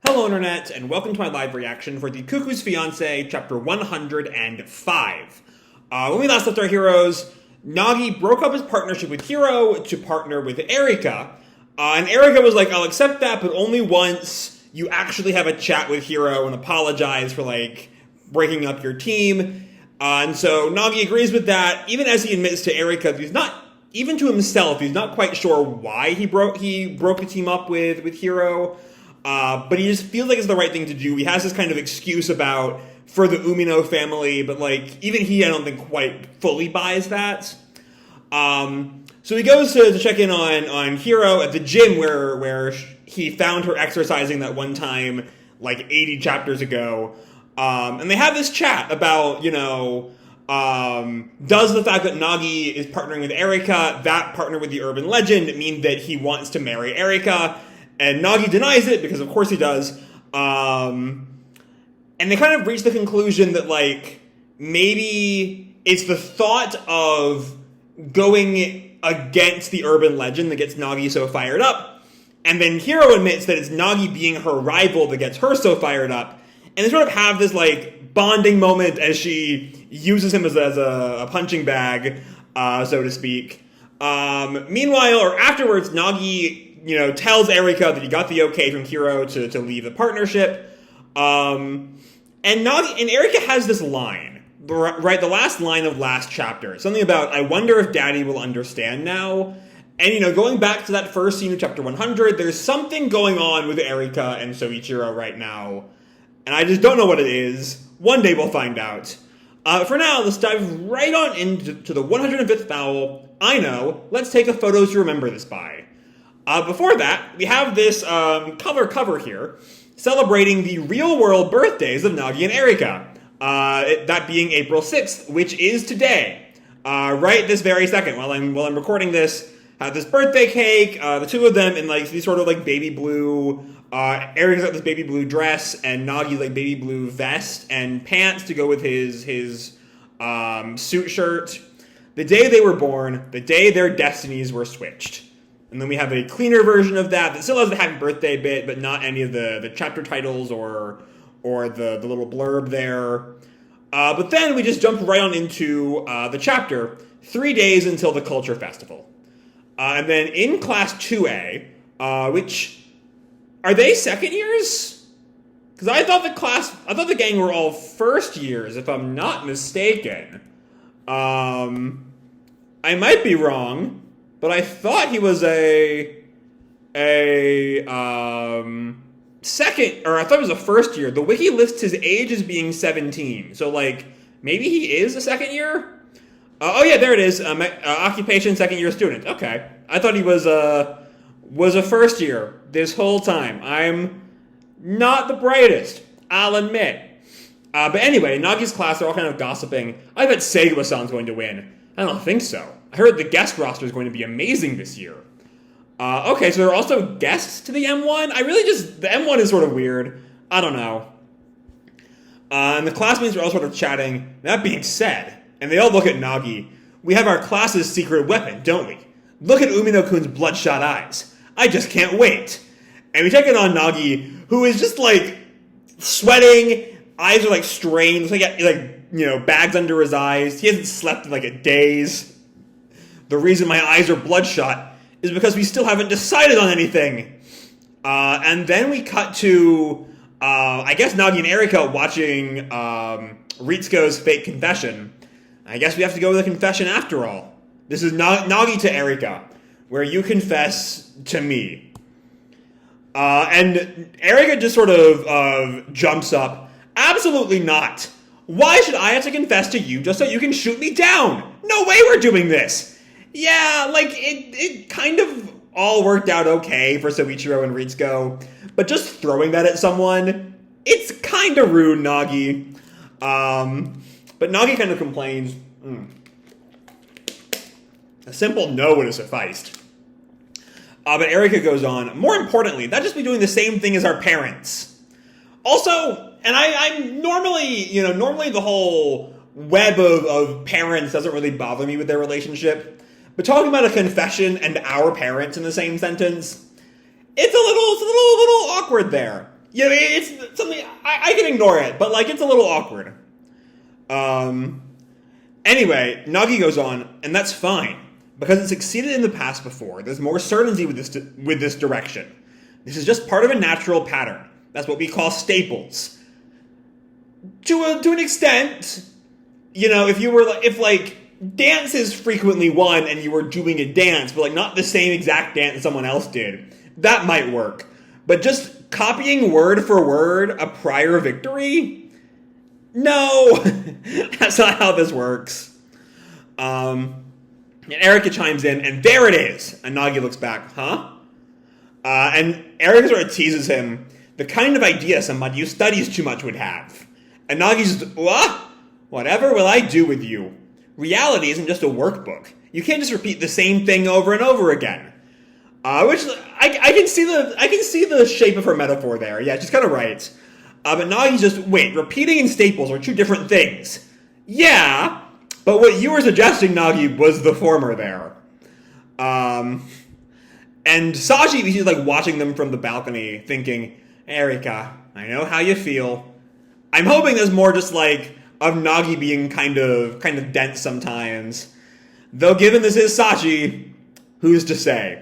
Hello Internet, and welcome to my live reaction for the Cuckoo's Fiancee, chapter 105. When we last left our heroes, Nagi broke up his partnership with Hiro to partner with Erika. And Erika was like, I'll accept that, but only once you actually have a chat with Hiro and apologize for, breaking up your team. And so Nagi agrees with that, even as he admits to Erika that he's not, even to himself, he's not quite sure why he broke the team up with Hiro. But he just feels like it's the right thing to do. He has this kind of excuse about for the Umino family, but even he, I don't think quite fully buys that. So he goes to check in on Hiro at the gym where he found her exercising that one time, 80 chapters ago. And they have this chat about, does the fact that Nagi is partnering with Erika, that partner with the urban legend, mean that he wants to marry Erika? And Nagi denies it, because of course he does. And they kind of reach the conclusion that, maybe it's the thought of going against the urban legend that gets Nagi so fired up. And then Hiro admits that it's Nagi being her rival that gets her so fired up. And they sort of have this, bonding moment as she uses him as a punching bag, so to speak. Meanwhile, or afterwards, Nagi tells Erika that he got the okay from Hiro to leave the partnership. And Erika has this line, right? The last line of last chapter. Something about, I wonder if Daddy will understand now. And, going back to that first scene of chapter 100, there's something going on with Erika and Soichiro right now. And I just don't know what it is. One day we'll find out. For now, let's dive right on into the 105th vowel. I know. Let's take a photo to remember this by. Before that, we have this color cover here, celebrating the real-world birthdays of Nagi and Erika. That being April 6th, which is today. Right this very second, while I'm recording this, have this birthday cake, the two of them in these sort of baby blue, Erika's got this baby blue dress, and Nagi's baby blue vest and pants to go with his suit shirt. The day they were born, the day their destinies were switched. And then we have a cleaner version of that still has the happy birthday bit, but not any of the chapter titles or the little blurb there. But then we just jump right on into the chapter, 3 days until the Culture Festival. And then in Class 2A, which, are they second years? Because I thought the gang were all first years, if I'm not mistaken. I might be wrong. But I thought he was a second, or I thought it was a first year. The wiki lists his age as being 17. So, maybe he is a second year? Oh, yeah, there it is. Occupation, second year student. Okay. I thought he was a first year this whole time. I'm not the brightest, I'll admit. But anyway, Nagi's class, they're all kind of gossiping. I bet Seiwa-san's going to win. I don't think so. I heard the guest roster is going to be amazing this year. Okay, so there are also guests to the M-1? The M-1 is sort of weird. I don't know. And the classmates are all sort of chatting. That being said, and they all look at Nagi, we have our class's secret weapon, don't we? Look at Umino-kun's bloodshot eyes. I just can't wait. And we check in on Nagi, who is just, sweating. Eyes are, strained. Bags under his eyes. He hasn't slept in, days. The reason my eyes are bloodshot is because we still haven't decided on anything. And then we cut to, I guess, Nagi and Erika watching Ritsuko's fake confession. I guess we have to go with a confession after all. This is Nagi to Erika, where you confess to me. And Erika just sort of jumps up. Absolutely not. Why should I have to confess to you just so you can shoot me down? No way we're doing this. Yeah, it kind of all worked out okay for Soichiro and Ritsuko, but just throwing that at someone, it's kind of rude, Nagi. But Nagi kind of complains, a simple no would have sufficed. But Erika goes on, more importantly, that'd just be doing the same thing as our parents. Also, and I'm normally the whole web of parents doesn't really bother me with their relationship. But talking about a confession and our parents in the same sentence, it's a little awkward there. You know, it's something, I can ignore it, but, like, it's a little awkward. Anyway, Nagi goes on, and that's fine, because it succeeded in the past before. There's more certainty with this direction. This is just part of a natural pattern. That's what we call staples. To an extent, you know, if dance is frequently one and you were doing a dance, but, like, not the same exact dance someone else did, that might work. But just copying word for word a prior victory? No! That's not how this works. And Erika chimes in, and there it is! And Nagi looks back, huh? And Erika sort of teases him, the kind of idea somebody who studies too much would have. And Nagi's, what? Whatever will I do with you? Reality isn't just a workbook. You can't just repeat the same thing over and over again. Which, I can see the shape of her metaphor there. Yeah, she's kind of right. But Nagi's just, wait, repeating and staples are two different things. Yeah, but what you were suggesting, Nagi, was the former there. And Saji, he's like watching them from the balcony, thinking, Erika, I know how you feel. I'm hoping there's more just like of Nagi being kind of dense sometimes. Though given this is Saji, who's to say?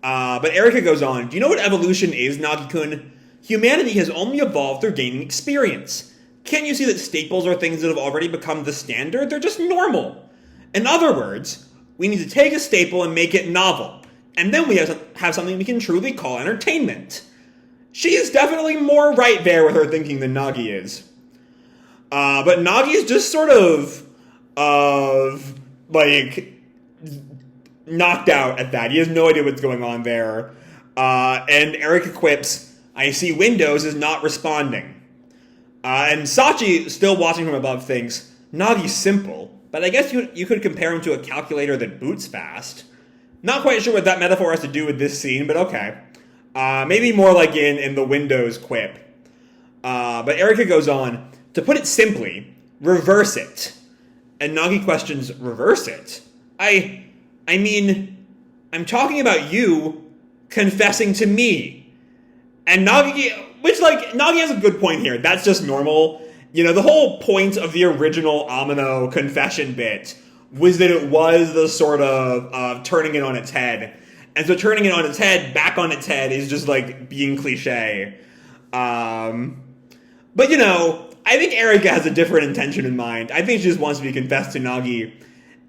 But Erika goes on, do you know what evolution is, Nagi-kun? Humanity has only evolved through gaining experience. Can't you see that staples are things that have already become the standard? They're just normal. In other words, we need to take a staple and make it novel. And then we have something we can truly call entertainment. She is definitely more right there with her thinking than Nagi is. But Nagi is just sort of knocked out at that. He has no idea what's going on there. And Erika quips, I see Windows is not responding. And Sachi, still watching from above, thinks, Nagi's simple, but I guess you could compare him to a calculator that boots fast. Not quite sure what that metaphor has to do with this scene, but okay. Maybe more like in the Windows quip. But Erika goes on, to put it simply, reverse it. And Nagi questions, reverse it? I mean, I'm talking about you confessing to me. And Nagi has a good point here. That's just normal. You know, the whole point of the original Amino confession bit was that it was the sort of turning it on its head. And so turning it on its head, back on its head, is just like being cliche. But you know, I think Erika has a different intention in mind. I think she just wants to be confessed to Nagi.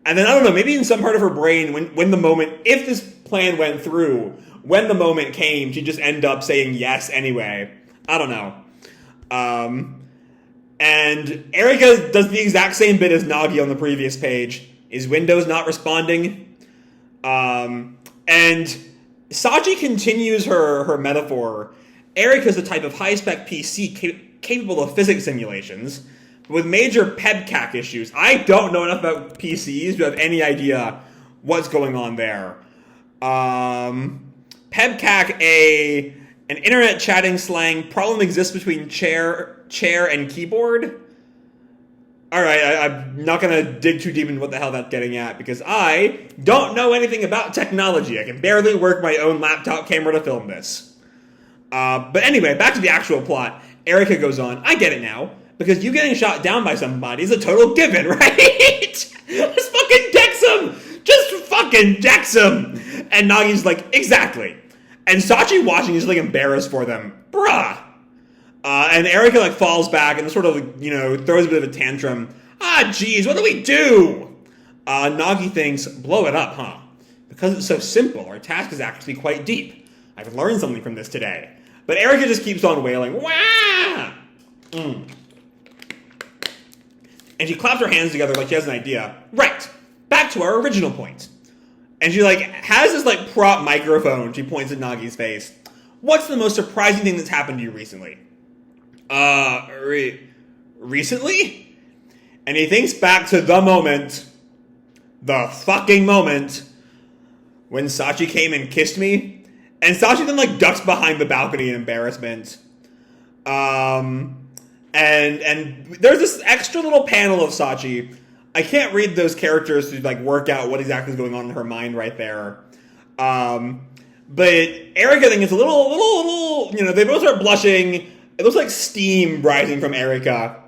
And then, I don't know, maybe in some part of her brain, when the moment, if this plan went through, when the moment came, she'd just end up saying yes anyway. I don't know. And Erika does the exact same bit as Nagi on the previous page. Is Windows not responding? And Sachi continues her metaphor. Erika's the type of high-spec PC capable of physics simulations, with major PEBCAC issues. I don't know enough about PCs to have any idea what's going on there. PEBCAC, an internet chatting slang, problem exists between chair and keyboard. Alright, I'm not going to dig too deep into what the hell that's getting at, because I don't know anything about technology. I can barely work my own laptop camera to film this. But anyway, back to the actual plot. Erika goes on, I get it now, because you getting shot down by somebody is a total given, right? Just fucking dex him! Just fucking dex him! And Nagi's like, exactly. And Sachi watching is like embarrassed for them. Bruh! And Erika like falls back and sort of, you know, throws a bit of a tantrum. Ah, geez, what do we do? Nagi thinks, blow it up, huh? Because it's so simple, our task is actually quite deep. I've learned something from this today. But Erika just keeps on wailing, wah! And she claps her hands together like she has an idea. Right, back to our original point. And she like has this like prop microphone. She points at Nagi's face. What's the most surprising thing that's happened to you recently? Recently? And he thinks back to the fucking moment, when Sachi came and kissed me. And Sachi then like ducks behind the balcony in embarrassment. And there's this extra little panel of Sachi. I can't read those characters to like work out what exactly is going on in her mind right there. But But Erika thinks it's a little, they both start blushing. It looks like steam rising from Erika.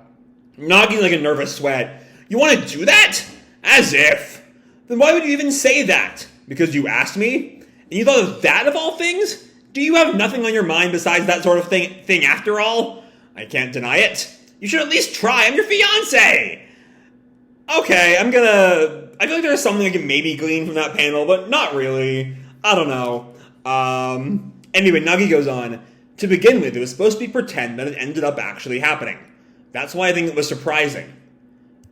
Nagi's like a nervous sweat. You want to do that? As if. Then why would you even say that? Because you asked me? And you thought of that of all things? Do you have nothing on your mind besides that sort of thing after all? I can't deny it. You should at least try. I'm your fiancé. Okay, I feel like there's something I can maybe glean from that panel, but not really. I don't know. Anyway, Nagi goes on. To begin with, it was supposed to be pretend, but it ended up actually happening. That's why I think it was surprising.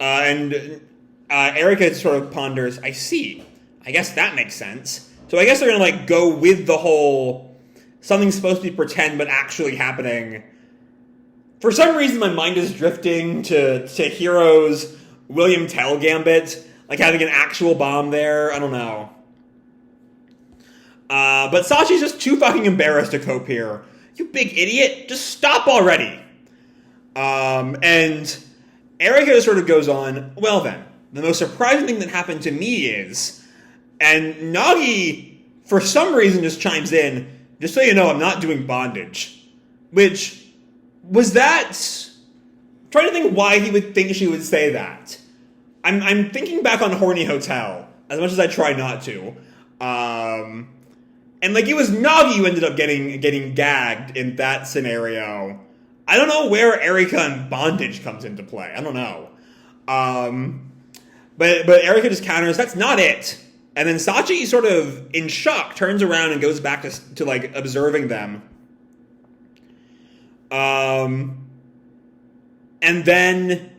And Erika sort of ponders, I see. I guess that makes sense. So I guess they're going to, go with the whole something's supposed to be pretend, but actually happening. For some reason, my mind is drifting to Hero's William Tell gambit, having an actual bomb there. I don't know. But Sachi's just too fucking embarrassed to cope here. You big idiot, just stop already. And Erika sort of goes on, well then, the most surprising thing that happened to me is, and Nagi, for some reason, just chimes in, just so you know, I'm not doing bondage. Which, was that... I'm trying to think why he would think she would say that. I'm thinking back on Horny Hotel, as much as I try not to. And it was Nagi who ended up getting gagged in that scenario. I don't know where Erika and bondage comes into play. I don't know. But Erika just counters, that's not it. And then Sachi, sort of in shock, turns around and goes back to observing them. And then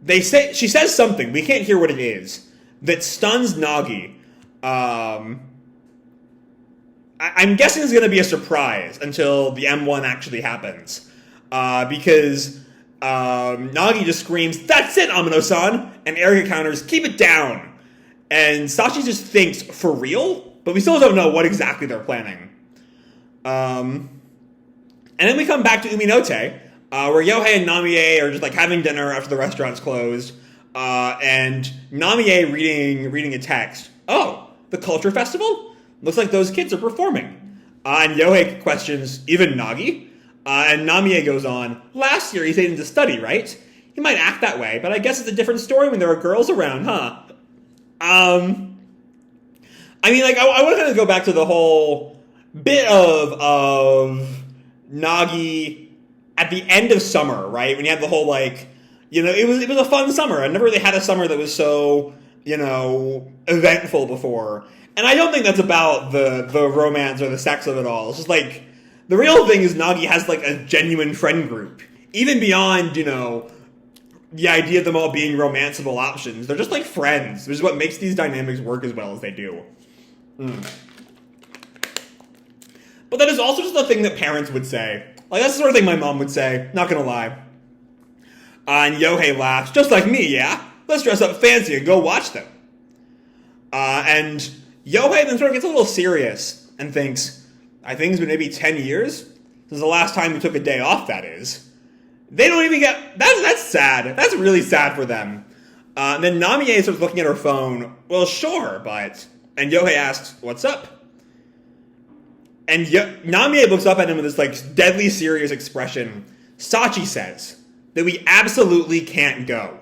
she says something, we can't hear what it is, that stuns Nagi. I'm guessing it's going to be a surprise until the M-1 actually happens. Because Nagi just screams, that's it, Amino-san! And Erika counters, keep it down! And Sachi just thinks, for real? But we still don't know what exactly they're planning. And then we come back to Uminote, where Yohei and Namie are just having dinner after the restaurant's closed. And Namie reading a text. Oh, the culture festival? Looks like those kids are performing. And Yohei questions, even Nagi? And Namie goes on, last year he stayed into study, right? He might act that way, but I guess it's a different story when there are girls around, huh? I want to kind of go back to the whole bit of Nagi at the end of summer, right? When you had the whole, it was a fun summer. I never really had a summer that was so, eventful before. And I don't think that's about the romance or the sex of it all. It's just the real thing is Nagi has a genuine friend group. Even beyond, the idea of them all being romanceable options. They're just friends, which is what makes these dynamics work as well as they do. But that is also just the thing that parents would say. That's the sort of thing my mom would say, not gonna lie. And Yohei laughs, just like me, yeah? Let's dress up fancy and go watch them. And Yohei then sort of gets a little serious and thinks, I think it's been maybe 10 years since the last time we took a day off, that is. They don't even get... That's sad. That's really sad for them. And then Namie starts looking at her phone. Well, sure, but... And Yohei asks, what's up? And Namie looks up at him with this, deadly serious expression. Sachi says that we absolutely can't go.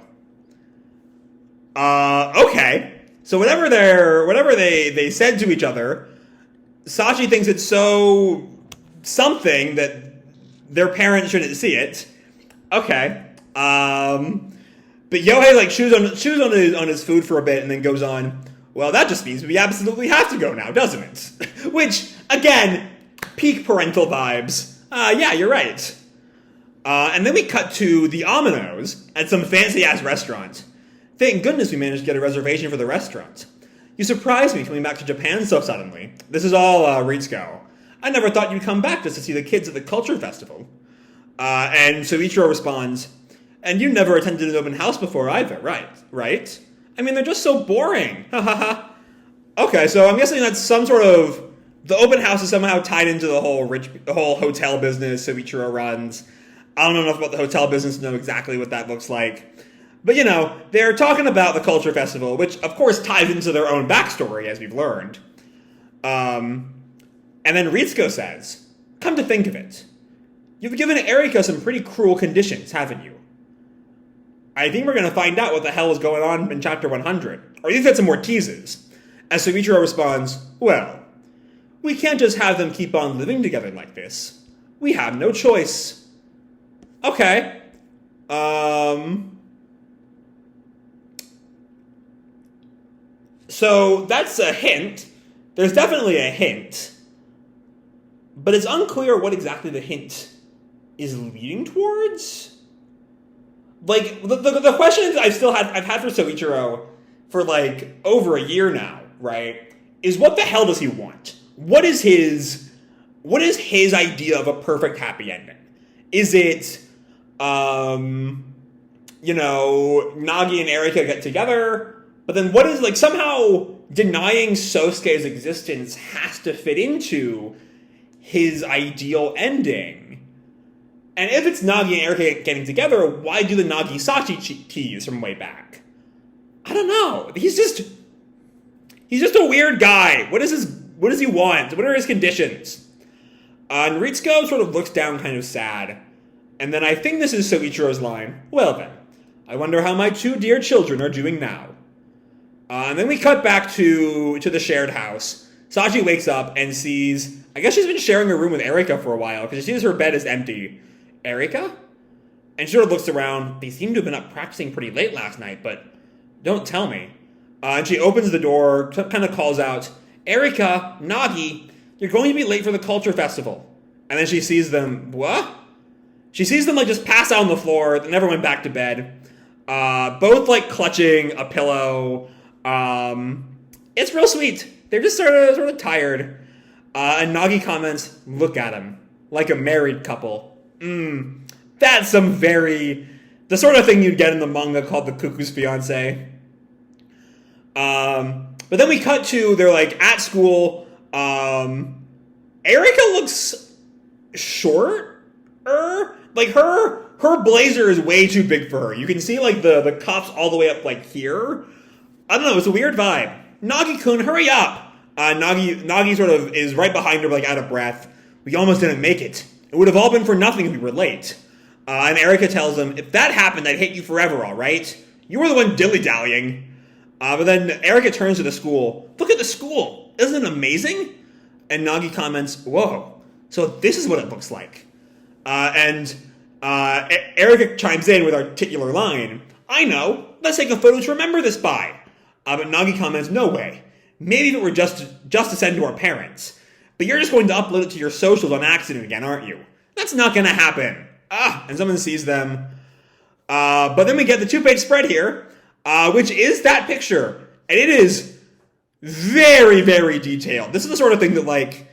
Okay. So whatever they said to each other, Sachi thinks it's so something that their parents shouldn't see it. Okay. But Yohei chews on his food for a bit and then goes on, well, that just means we absolutely have to go now, doesn't it? Which, again, peak parental vibes. Yeah, you're right. And then we cut to the Aminos at some fancy-ass restaurant. Thank goodness we managed to get a reservation for the restaurant. You surprised me coming back to Japan so suddenly. This is all, Ritsuko. I never thought you'd come back just to see the kids at the culture festival. And Soichiro responds, and you never attended an open house before either, right? I mean, they're just so boring. Ha ha ha. Okay, so I'm guessing that's some sort of... The open house is somehow tied into the whole hotel business Soichiro runs. I don't know enough about the hotel business to know exactly what that looks like. But, they're talking about the culture festival, which, of course, ties into their own backstory, as we've learned. And then Ritsuko says, come to think of it, you've given Erika some pretty cruel conditions, haven't you? I think we're going to find out what the hell is going on in chapter 100. Or you've had some more teases. As Soichiro responds, well, we can't just have them keep on living together like this. We have no choice. Okay. So that's a hint. There's definitely a hint. But it's unclear what exactly the hint is leading towards. Like, the questions I've had for Soichiro for like over a year now, right, is what the hell does he want? What is his idea of a perfect happy ending? Is it, Nagi and Erika get together? But then what is, like, somehow denying Sosuke's existence has to fit into his ideal ending. And if it's Nagi and Erika getting together, why do the Nagi Sachi tease from way back? I don't know. He's just a weird guy. What does he want? What are his conditions? And Ritsuko sort of looks down kind of sad. And then I think this is Soichiro's line. Well then, I wonder how my two dear children are doing now. And then we cut back to the shared house. Sachi wakes up and sees, I guess she's been sharing a room with Erika for a while, because she sees her bed is empty. Erika? And she sort of looks around. They seem to have been up practicing pretty late last night, but don't tell me. And she opens the door, kind of calls out, Erika, Nagi, you're going to be late for the culture festival. And then she sees them, what? She sees them, like, just pass out on the floor. They never went back to bed. Both, like, clutching a pillow. It's real sweet. They're just sort of tired. And Nagi comments, look at him. Like a married couple. That's the sort of thing you'd get in the manga called the Cuckoo's Fiancee. But then we cut to, they're, like, at school. Erika looks shorter. Like, her blazer is way too big for her. You can see, like, the cuffs all the way up, like, here. I don't know, it's a weird vibe. Nagi-kun, hurry up! Nagi sort of is right behind her, like, out of breath. We almost didn't make it. It would have all been for nothing if we were late. And Erika tells him, if that happened, I'd hate you forever, all right? You were the one dilly-dallying. But then Erika turns to the school. Look at the school. Isn't it amazing? And Nagi comments, whoa, so this is what it looks like. And Erika chimes in with our titular line, I know, let's take a photo to remember this by. But Nagi comments, no way. Maybe if it were just to send to our parents. But you're just going to upload it to your socials on accident again, aren't you? That's not going to happen. And someone sees them. But then we get the 2-page spread here, which is that picture. And it is very, very detailed. This is the sort of thing that, like,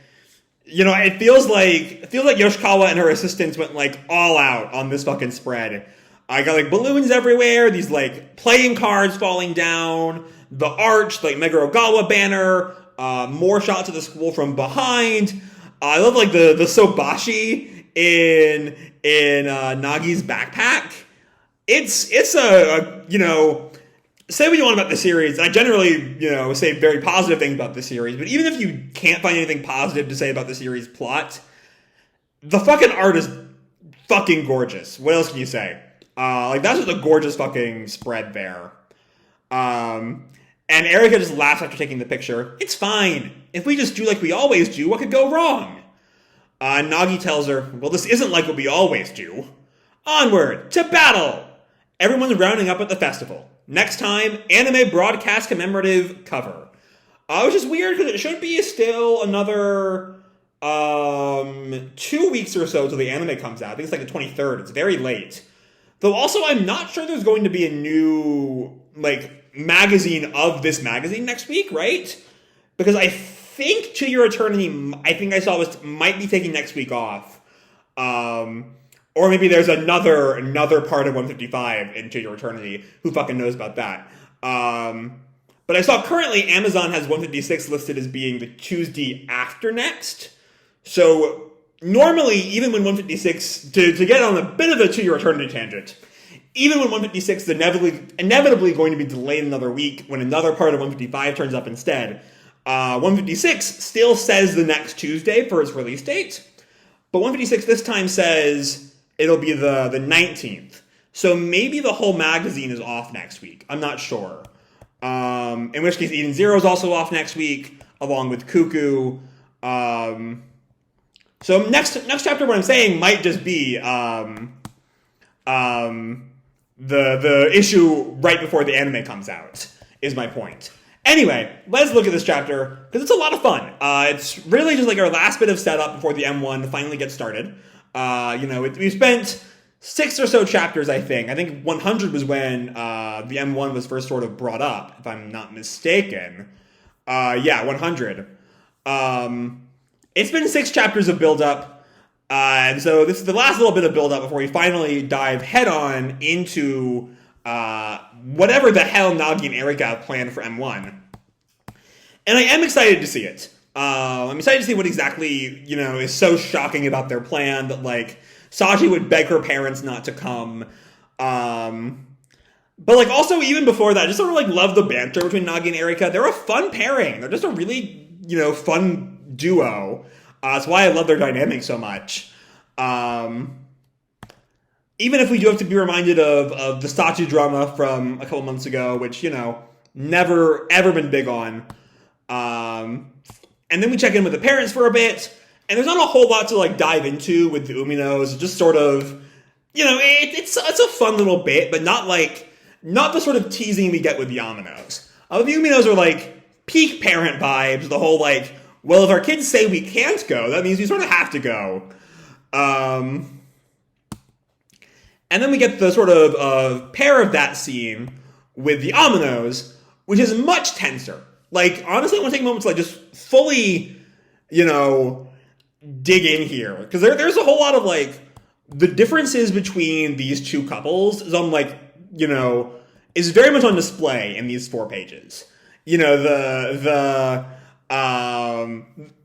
it feels like Yoshikawa and her assistants went, like, all out on this fucking spread. I got, like, balloons everywhere, these, like, playing cards falling down, the arch, like, Megarogawa banner, more shots of the school from behind. I love, like, the sobashi in Nagi's backpack. It's say what you want about the series. I generally, say very positive things about the series, but even if you can't find anything positive to say about the series plot, the fucking art is fucking gorgeous. What else can you say? That's just a gorgeous fucking spread there. And Erika just laughs after taking the picture. It's fine. If we just do like we always do, what could go wrong? Nagi tells her, well, this isn't like what we always do. Onward, to battle! Everyone's rounding up at the festival. Next time, anime broadcast commemorative cover. Which is weird because it should be still another 2 weeks or so till the anime comes out. I think it's like the 23rd. It's very late. Though also, I'm not sure there's going to be a new, magazine of this magazine next week, right? Because I think To Your Eternity, I think I saw might be taking next week off. Or maybe there's another part of 155 in To Your Eternity. Who fucking knows about that? But I saw currently Amazon has 156 listed as being the Tuesday after next. So normally, even when 156, to get on a bit of a To Your Eternity tangent, even when 156 is inevitably going to be delayed another week when another part of 155 turns up instead, 156 still says the next Tuesday for its release date, but 156 this time says it'll be the 19th. So maybe the whole magazine is off next week. I'm not sure. In which case, Eden Zero is also off next week, along with Cuckoo. So next chapter, what I'm saying might just be the issue right before the anime comes out, is my point. Anyway, let's look at this chapter, because it's a lot of fun. It's really just like our last bit of setup before the M1 finally gets started. We spent 6 or so chapters, I think. I think 100 was when the M1 was first sort of brought up, if I'm not mistaken. 100. It's been 6 chapters of build-up, and so this is the last little bit of build-up before we finally dive head-on into whatever the hell Nagi and Erika have planned for M1. And I am excited to see it. I'm excited to see what exactly, is so shocking about their plan that, like, Sachi would beg her parents not to come. But, like, also, even before that, I just sort of, like, love the banter between Nagi and Erika. They're a fun pairing. They're just a really, fun duo. That's why I love their dynamic so much. Even if we do have to be reminded of the Sachi drama from a couple months ago, which, never, ever been big on. And then we check in with the parents for a bit, and there's not a whole lot to, like, dive into with the Uminos. Just sort of, it's a fun little bit, but not the sort of teasing we get with the Yamanos. The Uminos are, like, peak parent vibes, the whole, like, well, if our kids say we can't go, that means we sort of have to go. And then we get the sort of pair of that scene with the Aminos, which is much tenser. Like, honestly, I want to take a moment to, like, just fully, dig in here. Because there's a whole lot of, like, the differences between these two couples is on, like, is very much on display in these 4 pages. The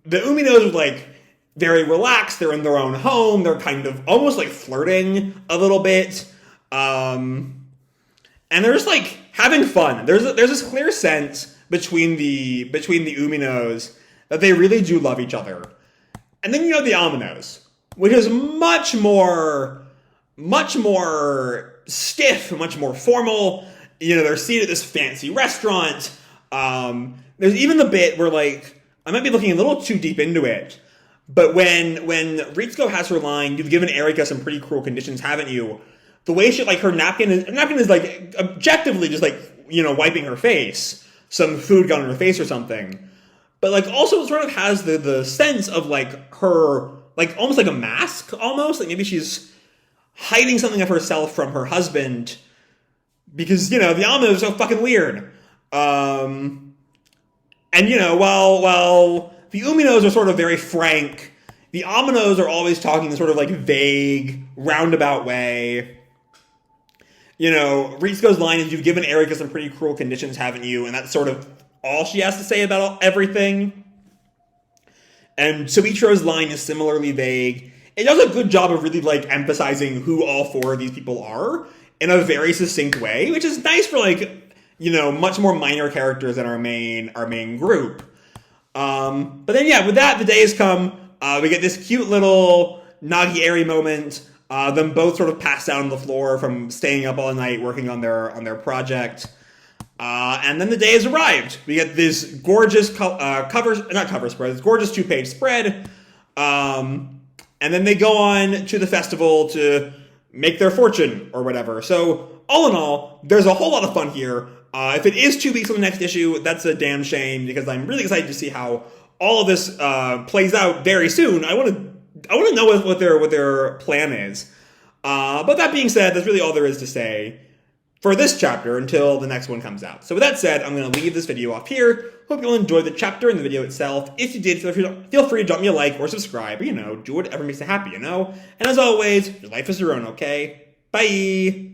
Uminos are, like, very relaxed. They're in their own home. They're kind of almost, like, flirting a little bit. And they're just, like, having fun. There's this clear sense between the Uminos that they really do love each other. And then the Aminos, which is much more stiff, much more formal. They're seated at this fancy restaurant. There's even the bit where, like, I might be looking a little too deep into it, but when Ritsuko has her line, "You've given Erika some pretty cruel conditions, haven't you?" The way she, like, her napkin is like objectively just, like, wiping her face. Some food got on her face or something. But, like, also it sort of has the sense of, like, her, like, almost like a mask, almost. Like, maybe she's hiding something of herself from her husband because, the Aminos are so fucking weird. And, while the Uminos are sort of very frank, the Aminos are always talking in sort of, like, vague, roundabout way. Ritsuko's line is, "You've given Erika some pretty cruel conditions, haven't you?" And that's sort of all she has to say about everything. And Soichiro's line is similarly vague. It does a good job of really, like, emphasizing who all 4 of these people are in a very succinct way, which is nice for, like, much more minor characters than our main group. But then, with that, the day has come. We get this cute little Nagi-Eri moment. Them both sort of passed out on the floor from staying up all night working on their project. And then the day has arrived. We get this gorgeous this gorgeous 2-page spread. And then they go on to the festival to make their fortune or whatever. So all in all, there's a whole lot of fun here. If it is 2 weeks on the next issue, that's a damn shame because I'm really excited to see how all of this plays out very soon. I want to know what their plan is. But that being said, that's really all there is to say for this chapter until the next one comes out. So with that said, I'm going to leave this video off here. Hope you'll enjoy the chapter and the video itself. If you did, feel free to drop me a like or subscribe. Or, do whatever makes you happy, And as always, your life is your own, okay? Bye!